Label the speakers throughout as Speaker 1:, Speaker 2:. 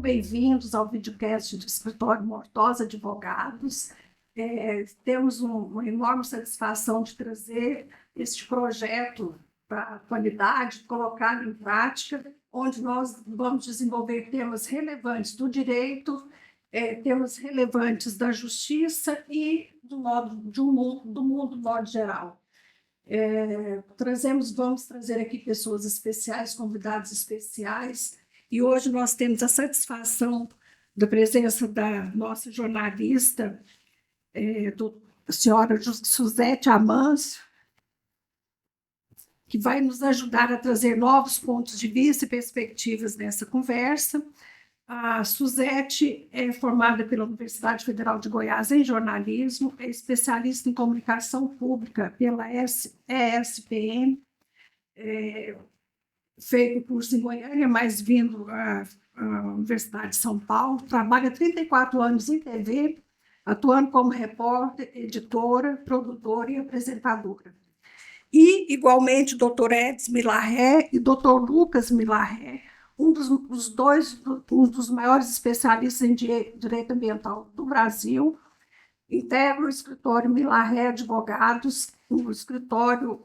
Speaker 1: bem-vindos ao videocast do Escritório Mortosa Advogados. Temos uma enorme satisfação de trazer este projeto para a qualidade, colocá-lo em prática, onde nós vamos desenvolver temas relevantes do direito, temas relevantes da justiça e do mundo, de modo geral. Vamos trazer aqui pessoas especiais, convidados especiais, e hoje nós temos a satisfação da presença da nossa jornalista, a senhora Suzete Amâncio, que vai nos ajudar a trazer novos pontos de vista e perspectivas nessa conversa. A Suzete é formada pela Universidade Federal de Goiás em jornalismo, é especialista em comunicação pública pela ESPM, fez o curso em Goiânia, mas vindo à Universidade de São Paulo, trabalha há 34 anos em TV, atuando como repórter, editora, produtora e apresentadora. E, igualmente, o Dr. Edson Milarré e Dr. Lucas Milarré, um dos maiores especialistas em direito ambiental do Brasil, integra o escritório Milarré Advogados, um escritório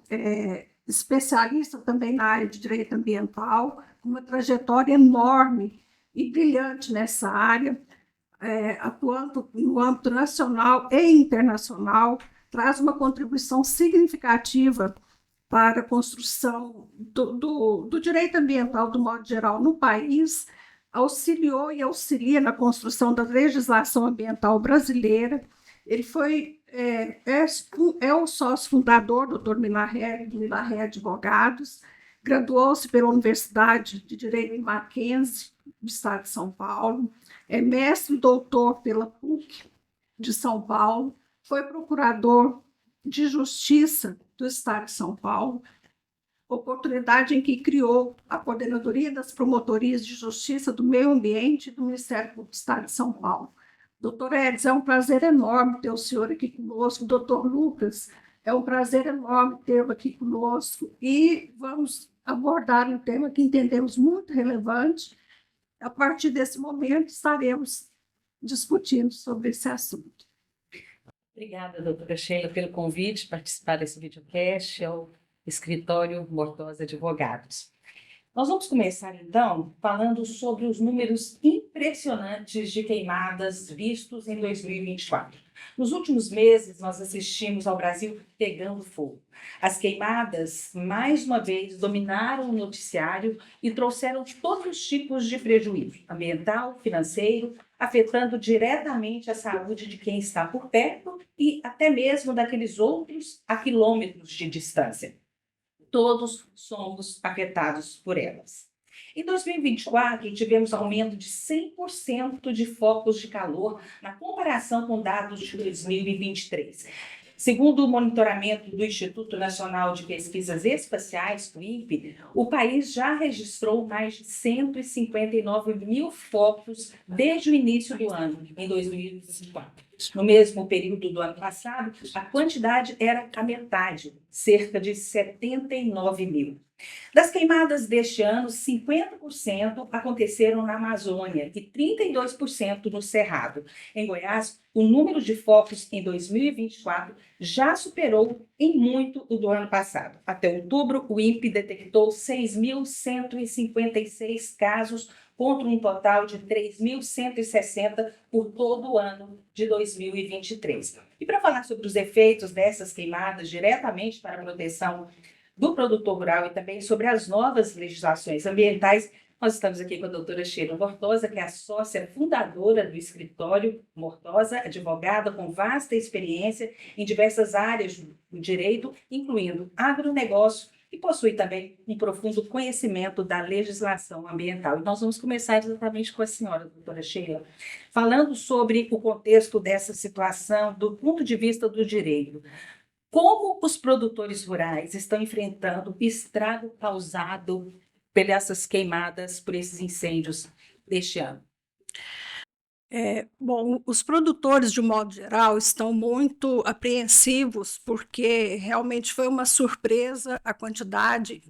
Speaker 1: especialista também na área de direito ambiental, uma trajetória enorme e brilhante nessa área, atuando no âmbito nacional e internacional, traz uma contribuição significativa para a construção do direito ambiental, do modo geral, no país, auxiliou e auxilia na construção da legislação ambiental brasileira. Ele é o sócio fundador do Dr. Milarré Advogados, graduou-se pela Universidade de Direito em Mackenzie, do Estado de São Paulo, é mestre e doutor pela PUC de São Paulo, foi procurador de Justiça do Estado de São Paulo, oportunidade em que criou a Coordenadoria das Promotorias de Justiça do Meio Ambiente do Ministério Público do Estado de São Paulo. Doutor Edson, é um prazer enorme ter o senhor aqui conosco. Doutor Lucas, é um prazer enorme tê-lo aqui conosco e vamos abordar um tema que entendemos muito relevante. A partir desse momento, estaremos discutindo sobre esse assunto.
Speaker 2: Obrigada, doutora Sheila, pelo convite de participar desse videocast ao Escritório Mortosa Advogados. Nós vamos começar, então, falando sobre os números impressionantes de queimadas vistos em 2024. Nos últimos meses, nós assistimos ao Brasil pegando fogo. As queimadas, mais uma vez, dominaram o noticiário e trouxeram todos os tipos de prejuízo, ambiental, financeiro, afetando diretamente a saúde de quem está por perto e até mesmo daqueles outros a quilômetros de distância. Todos somos afetados por elas. Em 2024, tivemos aumento de 100% de focos de calor na comparação com dados de 2023. Segundo o monitoramento do Instituto Nacional de Pesquisas Espaciais, o INPE, o país já registrou mais de 159 mil focos desde o início do ano, em 2024. No mesmo período do ano passado, a quantidade era a metade, cerca de 79 mil. Das queimadas deste ano, 50% aconteceram na Amazônia e 32% no Cerrado. Em Goiás, o número de focos em 2024 já superou em muito o do ano passado. Até outubro, o INPE detectou 6.156 casos, contra um total de 3.160 por todo o ano de 2023. E para falar sobre os efeitos dessas queimadas diretamente para a proteção do produtor rural e também sobre as novas legislações ambientais, nós estamos aqui com a doutora Sheila Mortosa, que é a sócia fundadora do escritório Mortosa, advogada com vasta experiência em diversas áreas do direito, incluindo agronegócio, e possui também um profundo conhecimento da legislação ambiental. E nós vamos começar exatamente com a senhora, doutora Sheila, falando sobre o contexto dessa situação do ponto de vista do direito. Como os produtores rurais estão enfrentando o estrago causado por essas queimadas, por esses incêndios deste ano?
Speaker 1: Bom, os produtores, de um modo geral, estão muito apreensivos, porque realmente foi uma surpresa a quantidade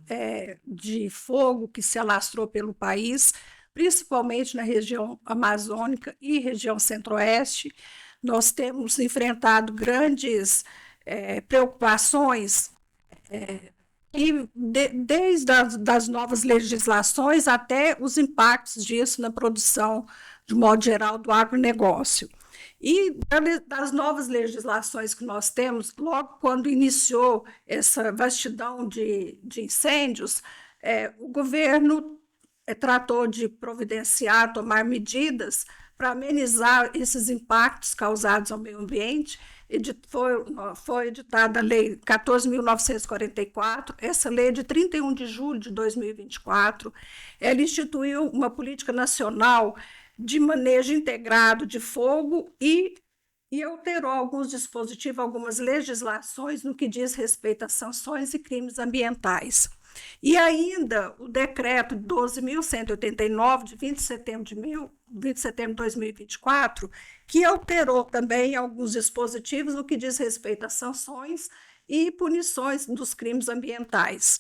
Speaker 1: de fogo que se alastrou pelo país, principalmente na região amazônica e região centro-oeste. Nós temos enfrentado grandes preocupações, desde das novas legislações até os impactos disso na produção, de modo geral, do agronegócio. E das novas legislações que nós temos, logo quando iniciou essa vastidão de incêndios, o governo tratou de providenciar, tomar medidas para amenizar esses impactos causados ao meio ambiente. Foi editada a Lei 14.944, essa lei é de 31 de julho de 2024, ela instituiu uma política nacional de manejo integrado de fogo e alterou alguns dispositivos, algumas legislações no que diz respeito a sanções e crimes ambientais. E ainda o decreto 12.189, de 20 de setembro de 2024, que alterou também alguns dispositivos no que diz respeito a sanções e punições dos crimes ambientais.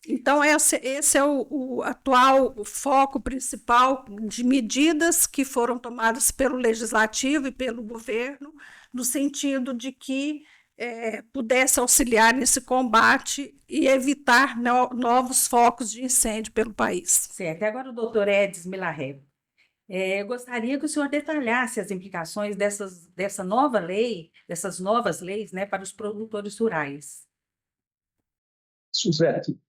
Speaker 1: Então, esse é o atual foco principal de medidas que foram tomadas pelo Legislativo e pelo governo, no sentido de que pudesse auxiliar nesse combate e evitar novos focos de incêndio pelo país.
Speaker 2: Certo. E agora o doutor Edis Milarré. Eu gostaria que o senhor detalhasse as implicações dessa nova lei, dessas novas leis, né, para os produtores rurais.
Speaker 3: Suzete, em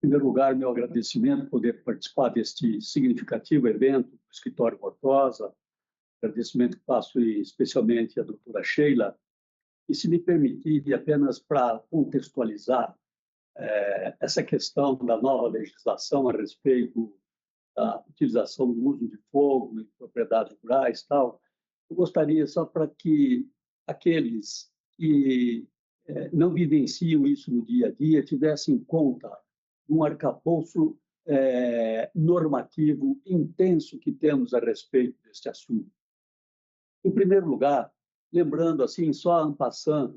Speaker 3: primeiro lugar, meu agradecimento por poder participar deste significativo evento do Escritório Mortosa, agradecimento que faço especialmente à doutora Sheila, e se me permitir, apenas para contextualizar essa questão da nova legislação a respeito da utilização do uso de fogo em propriedades rurais e tal, eu gostaria só para que aqueles que não vivenciam isso no dia a dia tivessem em conta um arcabouço normativo intenso que temos a respeito deste assunto. Em primeiro lugar, lembrando assim, só en passant,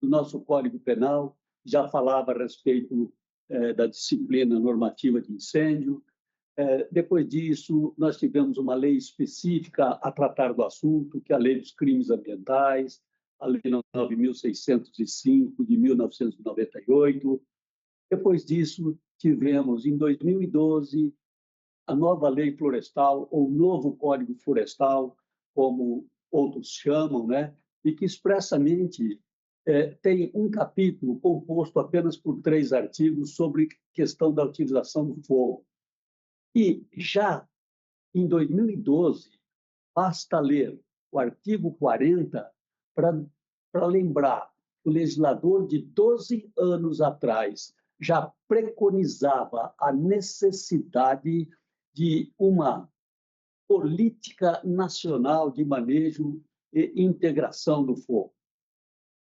Speaker 3: do nosso Código Penal, já falava a respeito da disciplina normativa de incêndio. Depois disso, nós tivemos uma lei específica a tratar do assunto, que é a Lei dos Crimes Ambientais, a Lei 9.605, de 1998. Depois disso, tivemos, em 2012, a nova Lei Florestal, ou Novo Código Florestal, como outros chamam, né? E que expressamente tem um capítulo composto apenas por 3 artigos sobre questão da utilização do fogo. E já em 2012, basta ler o artigo 40 para lembrar que o legislador de 12 anos atrás já preconizava a necessidade de uma política nacional de manejo e integração do fogo.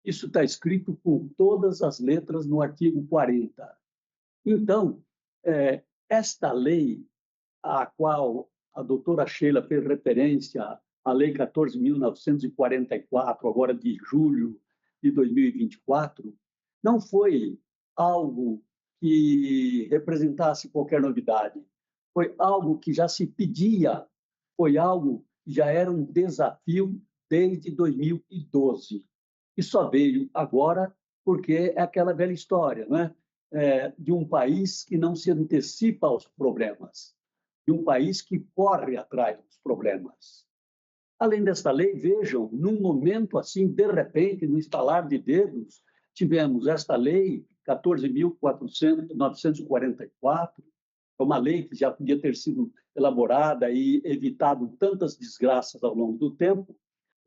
Speaker 3: Isso está escrito com todas as letras no artigo 40. Então, esta lei, a qual a doutora Sheila fez referência, a Lei 14.944, agora de julho de 2024, não foi algo que representasse qualquer novidade. Foi algo que já se pedia, foi algo que já era um desafio desde 2012. E só veio agora porque é aquela velha história, né? De um país que não se antecipa aos problemas, de um país que corre atrás dos problemas. Além desta lei, vejam, num momento assim, de repente, no estalar de dedos, tivemos esta lei 14.944, é uma lei que já podia ter sido elaborada e evitado tantas desgraças ao longo do tempo.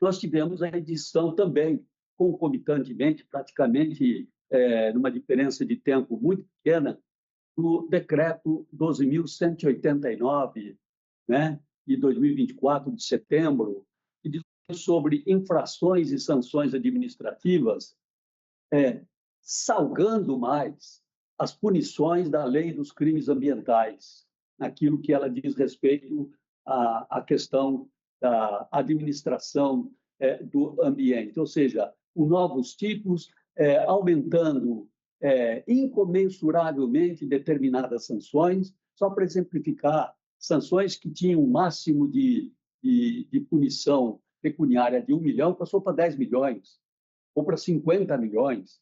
Speaker 3: Nós tivemos a edição também, concomitantemente, praticamente numa diferença de tempo muito pequena, do decreto 12.189, né, de 2024, de setembro, que diz sobre infrações e sanções administrativas, salgando mais as punições da lei dos crimes ambientais, naquilo que ela diz respeito à questão da administração do ambiente, ou seja, com novos tipos, aumentando incomensuravelmente determinadas sanções. Só para exemplificar, sanções que tinham um máximo de punição pecuniária de 1 milhão, passou para 10 milhões, ou para 50 milhões.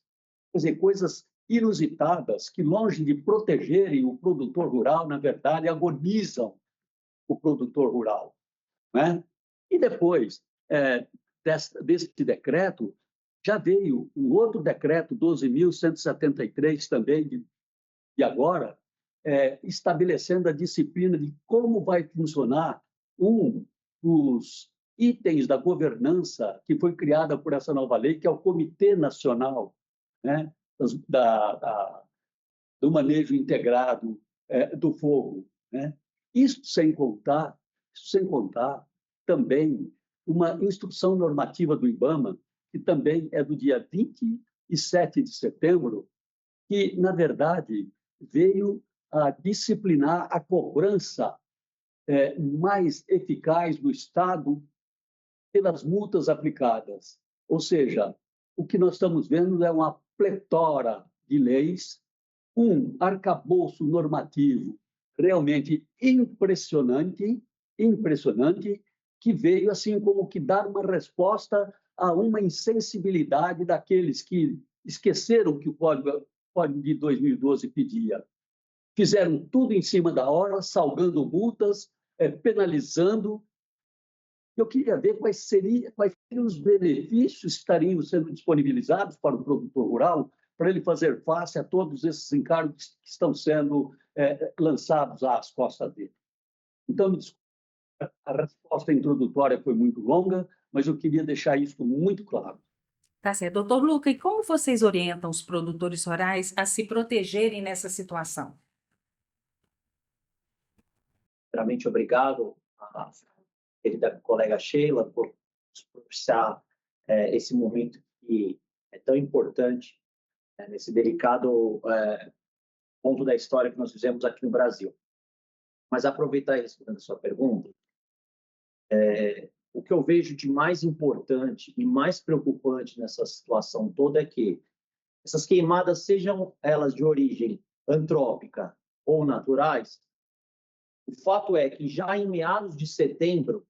Speaker 3: Quer dizer, coisas inusitadas que, longe de protegerem o produtor rural, na verdade, agonizam o produtor rural. Né? E depois desse decreto, já veio um outro decreto, 12.173, também, de agora, estabelecendo a disciplina de como vai funcionar um dos itens da governança que foi criada por essa nova lei, que é o Comitê Nacional, né, do Manejo Integrado do Fogo. Né? Isso sem contar também uma instrução normativa do IBAMA, que também é do dia 27 de setembro, que, na verdade, veio a disciplinar a cobrança mais eficaz do Estado pelas multas aplicadas. Ou seja, o que nós estamos vendo é uma pletora de leis, um arcabouço normativo realmente impressionante, que veio assim como que dar uma resposta a uma insensibilidade daqueles que esqueceram que o Código de 2012 pedia. Fizeram tudo em cima da hora, salgando multas, penalizando. Eu queria ver quais seriam os benefícios que estariam sendo disponibilizados para o produtor rural, para ele fazer face a todos esses encargos que estão sendo lançados às costas dele. Então, me desculpe, a resposta introdutória foi muito longa, mas eu queria deixar isso muito claro.
Speaker 2: Tá certo. Doutor Luca, e como vocês orientam os produtores rurais a se protegerem nessa situação?
Speaker 4: Primeiramente, obrigado à querida colega Sheila por nos propiciar esse momento que é tão importante nesse delicado ponto da história que nós fizemos aqui no Brasil. Mas aproveitar e respondendo a sua pergunta, o que eu vejo de mais importante e mais preocupante nessa situação toda é que essas queimadas, sejam elas de origem antrópica ou naturais, o fato é que já em meados de setembro,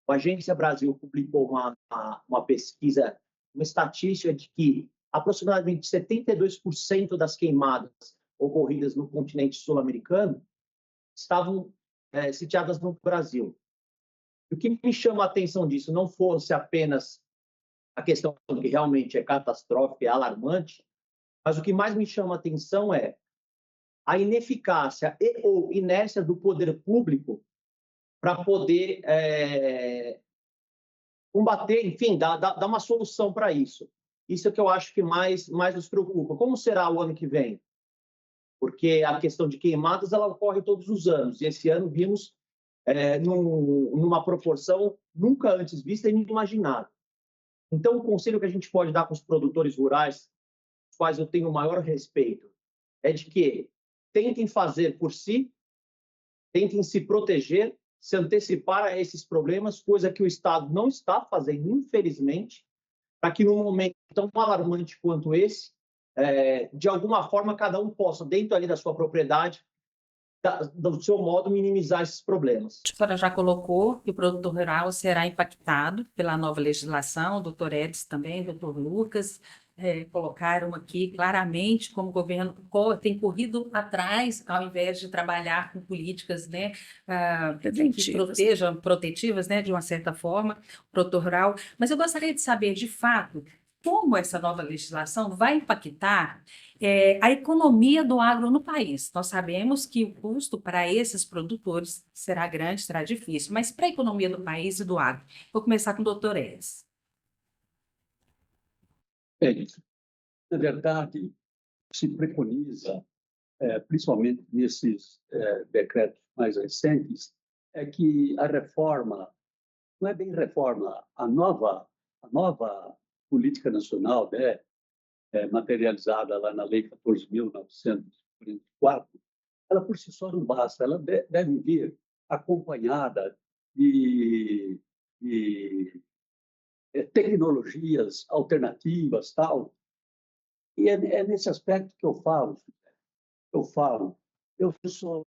Speaker 4: a Agência Brasil publicou uma pesquisa, uma estatística de que aproximadamente 72% das queimadas ocorridas no continente sul-americano estavam sitiadas no Brasil. E o que me chama a atenção disso não fosse apenas a questão que realmente é catastrófica, é alarmante, mas o que mais me chama a atenção é a ineficácia ou inércia do poder público para poder combater, enfim, dar uma solução para isso. Isso é que eu acho que mais nos preocupa. Como será o ano que vem? Porque a questão de queimadas ela ocorre todos os anos, e esse ano vimos numa proporção nunca antes vista e inimaginável. Então, o conselho que a gente pode dar para os produtores rurais, os quais eu tenho o maior respeito, é de que tentem fazer por si, tentem se proteger, se antecipar a esses problemas, coisa que o Estado não está fazendo, infelizmente, para que num momento tão alarmante quanto esse, de alguma forma, cada um possa, dentro ali da sua propriedade, do seu modo, minimizar esses problemas.
Speaker 2: A senhora já colocou que o produtor rural será impactado pela nova legislação, o doutor Edson também, o doutor Lucas, colocaram aqui claramente como o governo tem corrido atrás, ao invés de trabalhar com políticas que protetivas, né, de uma certa forma, o produtor rural. Mas eu gostaria de saber, de fato, como essa nova legislação vai impactar a economia do agro no país. Nós sabemos que o custo para esses produtores será grande, será difícil, mas para a economia do país e do agro. Vou começar com o doutor Edson.
Speaker 3: Na verdade, se preconiza, principalmente nesses decretos mais recentes, é que a reforma, não é bem reforma, a nova política nacional, materializada lá na Lei 14.944, ela por si só não basta, ela deve vir acompanhada de tecnologias alternativas, tal. E é nesse aspecto que eu falo. Eu sou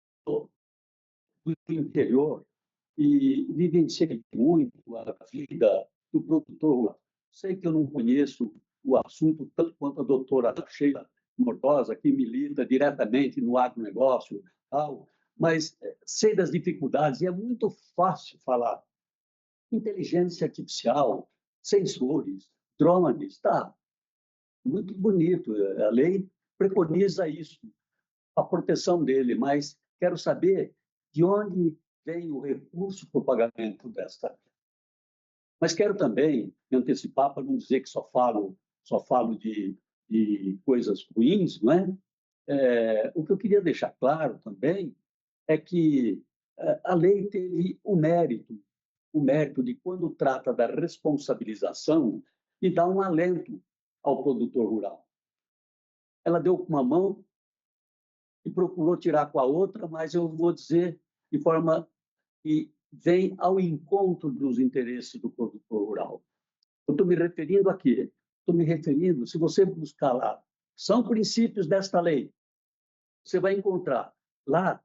Speaker 3: do interior e vivenciei muito a vida do produtor rural. Sei que eu não conheço o assunto tanto quanto a doutora Sheila Mordosa, que milita diretamente no agronegócio, tal, mas sei das dificuldades e é muito fácil falar. Inteligência artificial, sensores, drones, tá, muito bonito. A lei preconiza isso, a proteção dele, mas quero saber de onde vem o recurso para o pagamento desta. Mas quero também me antecipar para não dizer que só falo de coisas ruins, não é? O que eu queria deixar claro também é que a lei teve o mérito de, quando trata da responsabilização, de dar um alento ao produtor rural. Ela deu com uma mão e procurou tirar com a outra, mas eu vou dizer de forma que vem ao encontro dos interesses do produtor rural. Eu estou me referindo a quê? Estou me referindo, se você buscar lá, são princípios desta lei, você vai encontrar lá,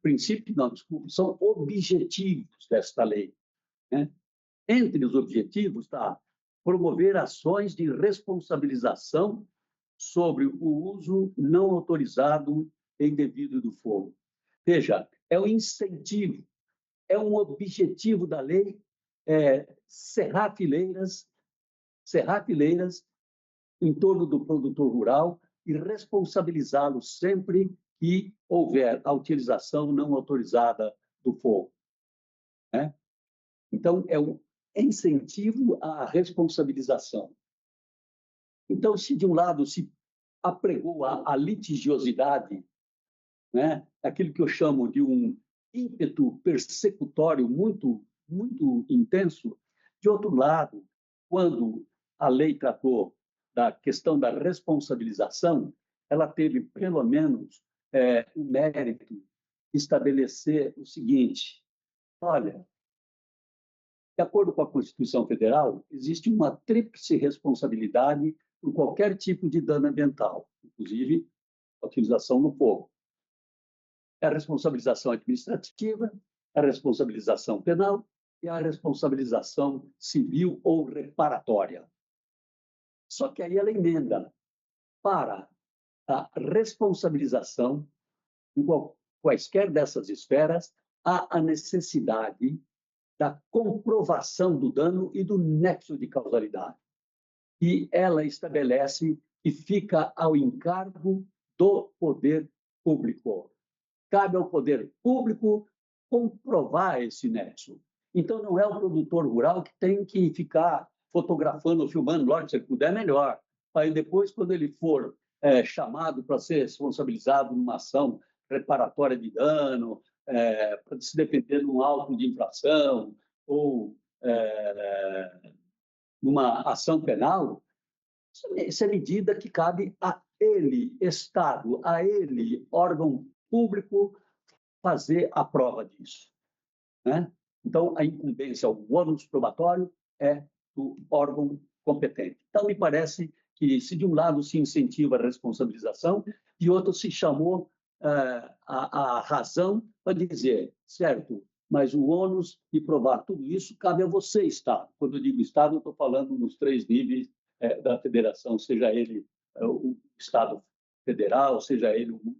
Speaker 3: princípios, não, desculpe, são objetivos desta lei, né? Entre os objetivos está promover ações de responsabilização sobre o uso não autorizado e indevido do fogo. Veja, é um incentivo, é um objetivo da lei, cerrar fileiras em torno do produtor rural e responsabilizá-lo sempre que houver a utilização não autorizada do fogo, né? Então, é um incentivo à responsabilização. Então, se de um lado se apregou a litigiosidade, né, aquilo que eu chamo de um ímpeto persecutório muito, muito intenso, de outro lado, quando a lei tratou da questão da responsabilização, ela teve, pelo menos, o mérito de estabelecer o seguinte: olha, de acordo com a Constituição Federal, existe uma tríplice responsabilidade por qualquer tipo de dano ambiental, inclusive a utilização do fogo. É a responsabilização administrativa, a responsabilização penal e a responsabilização civil ou reparatória. Só que aí ela emenda para a responsabilização, em quaisquer dessas esferas, há a necessidade da comprovação do dano e do nexo de causalidade. E ela estabelece que fica ao encargo do poder público. Cabe ao poder público comprovar esse nexo. Então, não é o produtor rural que tem que ficar fotografando, filmando, lógico, se ele puder, melhor. Aí depois, quando ele for chamado para ser responsabilizado numa ação reparatória de dano, para se defender de um auto de infração ou numa ação penal, isso é medida que cabe a ele, Estado, a ele, órgão público, fazer a prova disso, né? Então, a incumbência, o ônus probatório é do órgão competente. Então, me parece que, se de um lado se incentiva a responsabilização, de outro se chamou a razão para dizer, certo, mas o ônus de provar tudo isso cabe a você, Estado. Quando eu digo Estado, eu estou falando nos 3 níveis da federação, seja ele o Estado federal, seja ele o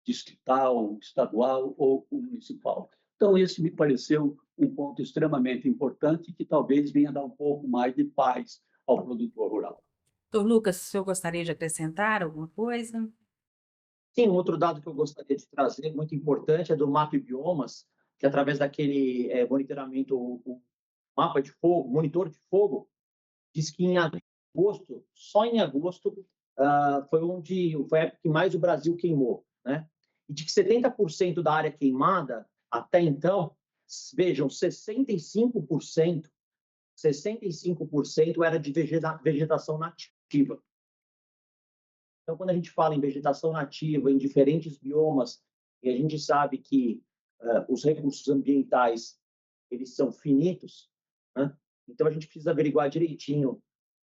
Speaker 3: distrital, estadual ou o municipal. Então, esse me pareceu um ponto extremamente importante que talvez venha dar um pouco mais de paz ao produtor rural.
Speaker 2: Doutor Lucas, o senhor gostaria de acrescentar alguma coisa?
Speaker 4: Sim, um outro dado que eu gostaria de trazer, muito importante, é do MAP Biomas, que através daquele monitoramento, o mapa de fogo, monitor de fogo, diz que em agosto, só em agosto, foi a época que mais o Brasil queimou, né? E de que 70% da área queimada, até então, vejam, 65% era de vegetação nativa. Então, quando a gente fala em vegetação nativa, em diferentes biomas, e a gente sabe que os recursos ambientais, eles são finitos, né? Então a gente precisa averiguar direitinho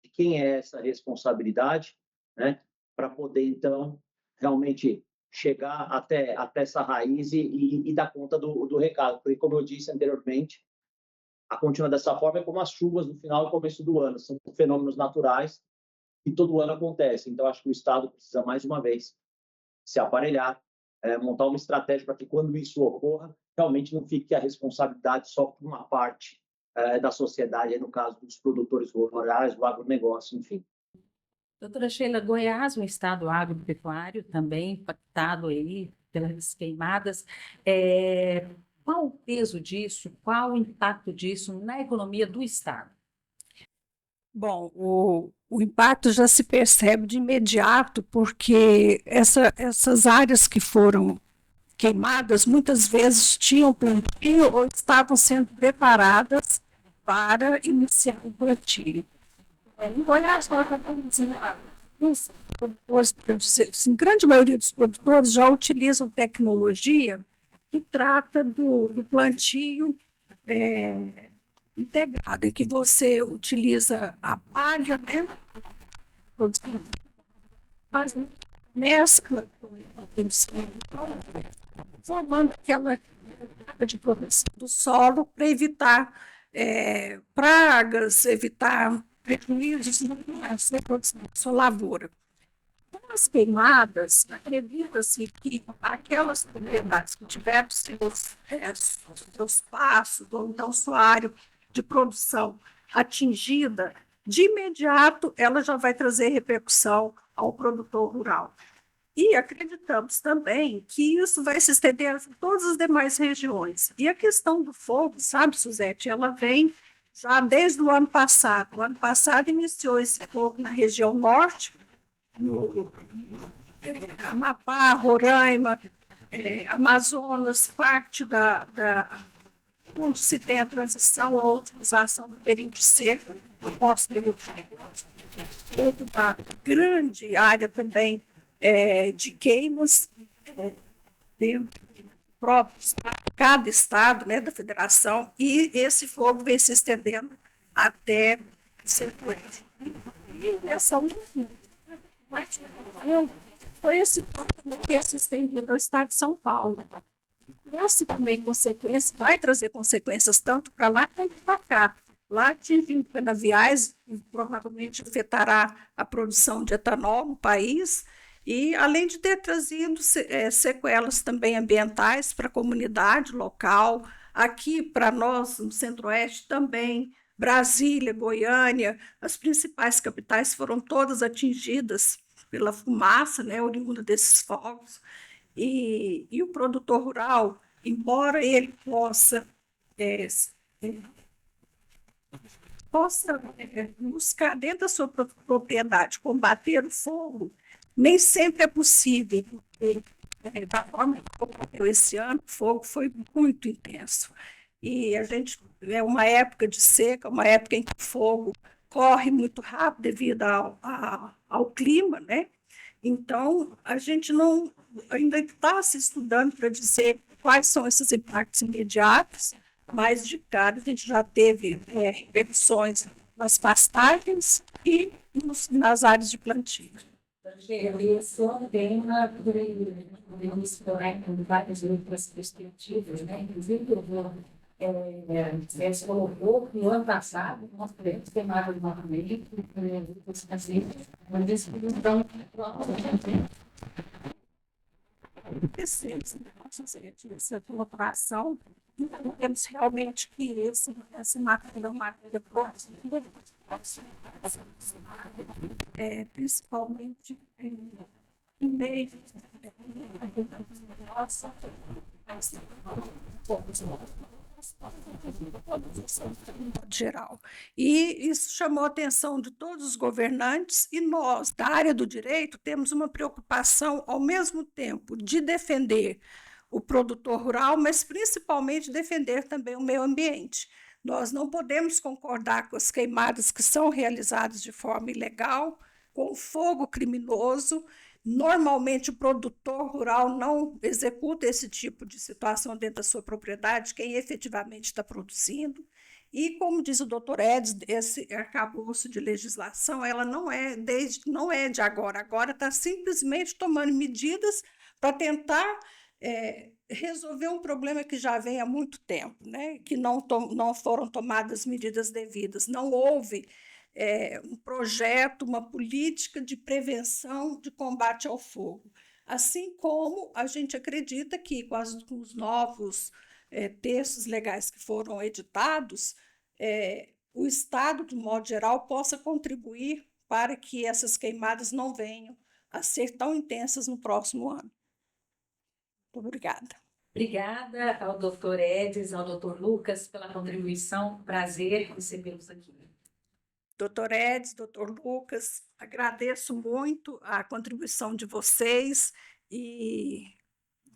Speaker 4: de quem é essa responsabilidade, né? Para poder, então, realmente chegar até essa raiz e dar conta do recado. Porque, como eu disse anteriormente, a contínua dessa forma é como as chuvas no final e começo do ano. São fenômenos naturais que todo ano acontecem. Então, acho que o Estado precisa, mais uma vez, se aparelhar, montar uma estratégia para que, quando isso ocorra, realmente não fique a responsabilidade só por uma parte da sociedade, no caso dos produtores rurais, do agronegócio, enfim.
Speaker 2: Doutora Sheila, Goiás é um estado agropecuário também, impactado aí pelas queimadas. Qual o peso disso, qual o impacto disso na economia do estado?
Speaker 1: Bom, o impacto já se percebe de imediato, porque essas áreas que foram queimadas muitas vezes tinham plantio ou estavam sendo preparadas para iniciar o plantio. Em Goiás, nós estamos os produtores, assim, grande maioria dos produtores já utilizam tecnologia que trata do plantio integrado, em que você utiliza a palha, né? Faz mescla formando aquela de proteção do solo para evitar pragas, evitar prejuízos na produção da sua lavoura. Com as queimadas, acredita-se que aquelas propriedades que tiveram seus passos, ou então sua área de produção atingida, de imediato ela já vai trazer repercussão ao produtor rural. E acreditamos também que isso vai se estender a todas as demais regiões. E a questão do fogo, sabe, Suzete, ela vem já desde o ano passado. O ano passado iniciou esse fogo na região norte, no Amapá, Roraima, Amazonas, parte onde se tem a transição à utilização do período seco, do pós-período seco. Uma grande área também de queimas dentro próprios cada estado, né, da federação, e esse fogo vem se estendendo até o Centro-Oeste. E essa foi esse fogo que se estendido ao estado de São Paulo. Essa também consequência vai trazer consequências tanto para lá quanto para cá. Lá atingindo canaviais, provavelmente afetará a produção de etanol no país, e além de ter trazido sequelas também ambientais para a comunidade local, aqui para nós, no Centro-Oeste também, Brasília, Goiânia, as principais capitais foram todas atingidas pela fumaça, né, oriunda desses fogos, e o produtor rural, embora ele possa buscar dentro da sua propriedade combater o fogo, nem sempre é possível, porque da forma que ocorreu esse ano, o fogo foi muito intenso. E a gente é uma época de seca, uma época em que o fogo corre muito rápido devido ao clima, né? Então, a gente ainda está se estudando para dizer quais são esses impactos imediatos, mas de cara a gente já teve repercussões nas pastagens e nas áreas de plantio.
Speaker 2: Esse é um tema que podemos explorar com várias outras perspectivas, né? Inclusive, eu vou você colocou no ano passado, nós tivemos queimado novamente, mas esse então
Speaker 1: essa colaboração, temos realmente que essa matéria é uma matéria próxima, principalmente em meio nossa geral. E isso chamou a atenção de todos os governantes, e nós, da área do direito, temos uma preocupação, ao mesmo tempo, de defender o produtor rural, mas principalmente defender também o meio ambiente. Nós não podemos concordar com as queimadas que são realizadas de forma ilegal, com o fogo criminoso. Normalmente, o produtor rural não executa esse tipo de situação dentro da sua propriedade, quem efetivamente está produzindo. E, como diz o doutor Edson, esse arcabouço de legislação, ela não é de agora. Agora está simplesmente tomando medidas para tentar resolver um problema que já vem há muito tempo, né? Que não foram tomadas medidas devidas, não houve um projeto, uma política de prevenção de combate ao fogo. Assim como a gente acredita que, com os novos textos legais que foram editados, o Estado, de modo geral, possa contribuir para que essas queimadas não venham a ser tão intensas no próximo ano. Muito obrigada.
Speaker 2: Obrigada ao doutor Edis, ao doutor Lucas pela contribuição. Prazer recebê-los aqui.
Speaker 1: Doutor Edis, doutor Lucas, agradeço muito a contribuição de vocês e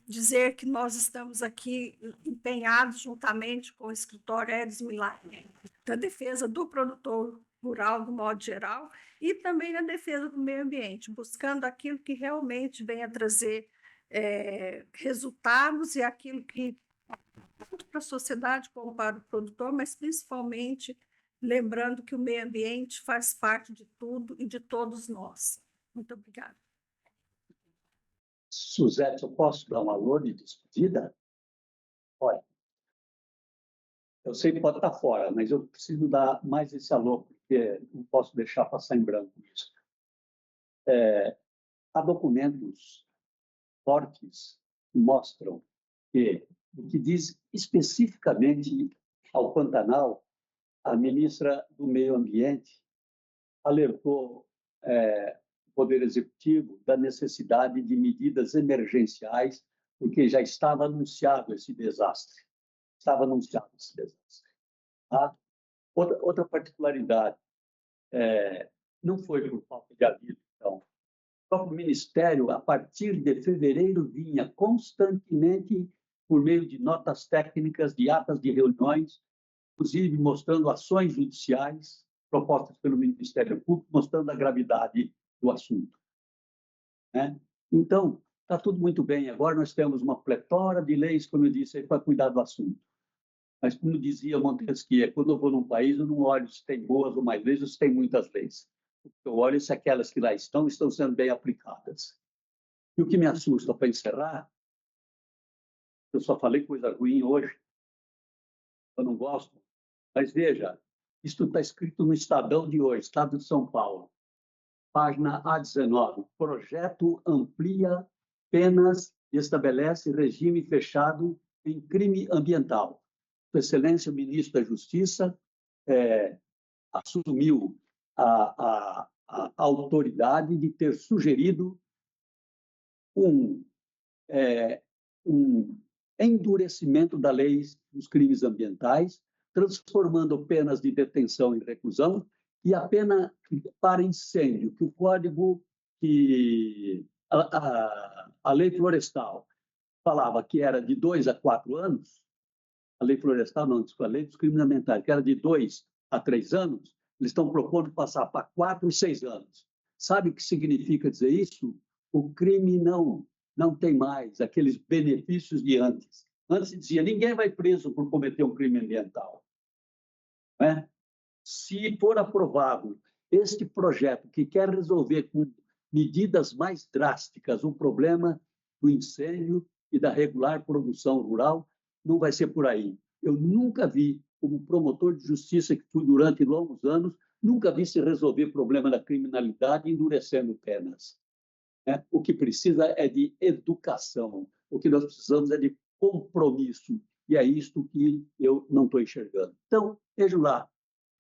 Speaker 1: dizer que nós estamos aqui empenhados juntamente com o escritório Edis Milagre, da defesa do produtor rural, do modo geral, e também na defesa do meio ambiente, buscando aquilo que realmente venha trazer resultados e aquilo que, tanto para a sociedade como para o produtor, mas principalmente lembrando que o meio ambiente faz parte de tudo e de todos nós. Muito obrigada.
Speaker 3: Suzete, eu posso dar um alô de despedida? Olha, eu sei que pode estar fora, mas eu preciso dar mais esse alô, porque não posso deixar passar em branco isso. Há documentos fortes que mostram que, o que diz especificamente ao Pantanal, a ministra do Meio Ambiente alertou o Poder Executivo da necessidade de medidas emergenciais, porque já estava anunciado esse desastre. Tá? Outra particularidade, não foi por falta de aviso, então. O próprio Ministério, a partir de fevereiro, vinha constantemente, por meio de notas técnicas, de atas de reuniões, inclusive mostrando ações judiciais propostas pelo Ministério Público, mostrando a gravidade do assunto. Né? Então, está tudo muito bem. Agora nós temos uma pletora de leis, como eu disse, para cuidar do assunto. Mas, como dizia Montesquieu, quando eu vou num país, eu não olho se tem boas ou mais leis, ou se tem muitas leis. Eu olho se aquelas que lá estão sendo bem aplicadas. E o que me assusta, para encerrar, eu só falei coisa ruim hoje, eu não gosto, mas veja, isso está escrito no Estadão de hoje, Estado de São Paulo, página A19. Projeto amplia penas e estabelece regime fechado em crime ambiental. Sua Excelência, o ministro da Justiça, assumiu a autoridade de ter sugerido um endurecimento da lei dos crimes ambientais, transformando penas de detenção em reclusão e a pena para incêndio, que o Código, a lei florestal falava que era de 2 a 4 anos, a lei florestal não, a lei dos crimes ambientais, que era de 2 a 3 anos, eles estão propondo passar para 4 e 6 anos. Sabe o que significa dizer isso? O crime não tem mais aqueles benefícios de antes. Antes se dizia, ninguém vai preso por cometer um crime ambiental. Né? Se for aprovado este projeto que quer resolver com medidas mais drásticas o problema do incêndio e da regular produção rural, não vai ser por aí. Eu nunca vi, como promotor de justiça que fui durante longos anos, nunca vi se resolver o problema da criminalidade endurecendo penas. O que precisa é de educação, o que nós precisamos é de compromisso, e é isto que eu não estou enxergando. Então, vejam lá,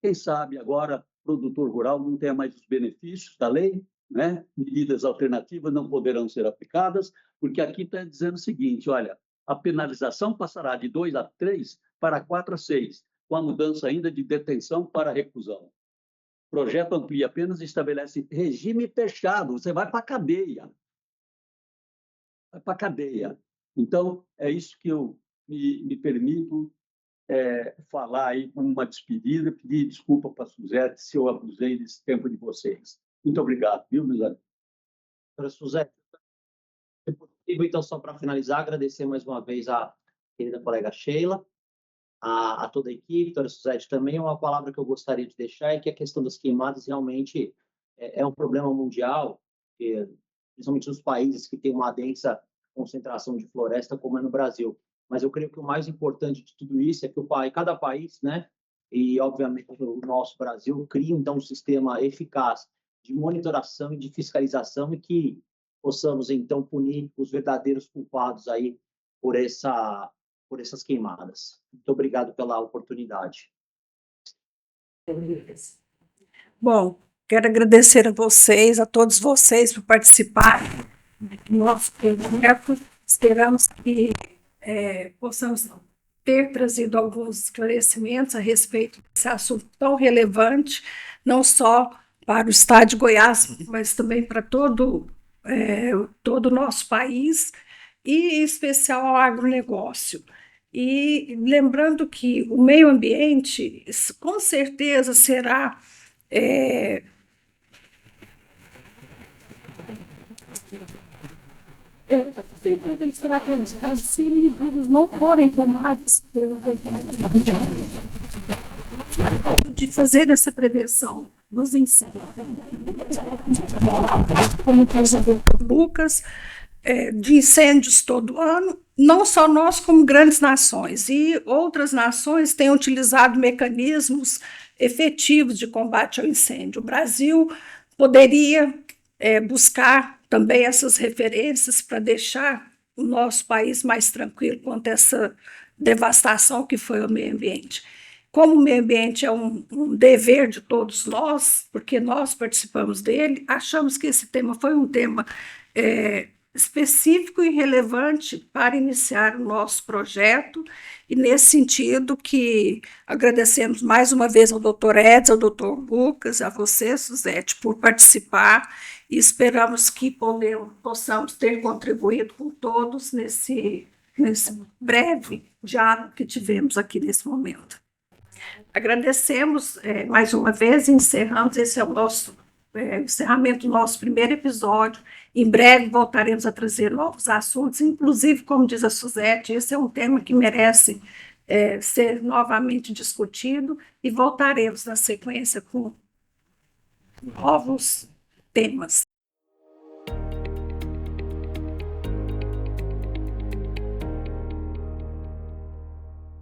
Speaker 3: quem sabe agora o produtor rural não tenha mais os benefícios da lei, né? Medidas alternativas não poderão ser aplicadas, porque aqui está dizendo o seguinte, olha, a penalização passará de 2 a 3 para 4 a 6, com a mudança ainda de detenção para reclusão. O projeto amplia apenas e estabelece regime fechado, você vai para a cadeia. Vai para a cadeia. Então, é isso que eu me permito falar aí com uma despedida, pedir desculpa para a Suzete se eu abusei desse tempo de vocês. Muito obrigado, viu, meus amigos?
Speaker 4: Doutora Suzete, então, só para finalizar, agradecer mais uma vez a querida colega Sheila, a toda a equipe, doutora Suzete, também uma palavra que eu gostaria de deixar é que a questão das queimadas realmente é um problema mundial, principalmente nos países que têm uma densa concentração de floresta como é no Brasil. Mas eu creio que o mais importante de tudo isso é que cada país, né, e obviamente o nosso Brasil, cria então um sistema eficaz de monitoração e de fiscalização e que possamos então punir os verdadeiros culpados aí por essas queimadas. Muito obrigado pela oportunidade.
Speaker 1: Bom, quero agradecer a todos vocês por participarem do nosso projeto. Esperamos que possamos ter trazido alguns esclarecimentos a respeito desse assunto tão relevante, não só para o estado de Goiás, mas também para todo o nosso país, e em especial ao agronegócio. E lembrando que o meio ambiente, com certeza, será se não forem tomados de fazer essa prevenção dos incêndios. Como faz o doutor Lucas, de incêndios todo ano, não só nós, como grandes nações. E outras nações têm utilizado mecanismos efetivos de combate ao incêndio. O Brasil poderia buscar também essas referências para deixar o nosso país mais tranquilo quanto a essa devastação que foi o meio ambiente. Como o meio ambiente é um dever de todos nós, porque nós participamos dele, achamos que esse tema foi um tema específico e relevante para iniciar o nosso projeto, e nesse sentido que agradecemos mais uma vez ao doutor Edson, ao doutor Lucas, a você, Suzete, por participar, e esperamos que possamos ter contribuído com todos nesse breve diálogo que tivemos aqui nesse momento. Agradecemos mais uma vez e encerramos. Esse é o nosso encerramento do nosso primeiro episódio. Em breve voltaremos a trazer novos assuntos, inclusive, como diz a Suzete, esse é um tema que merece ser novamente discutido, e voltaremos na sequência com novos temas.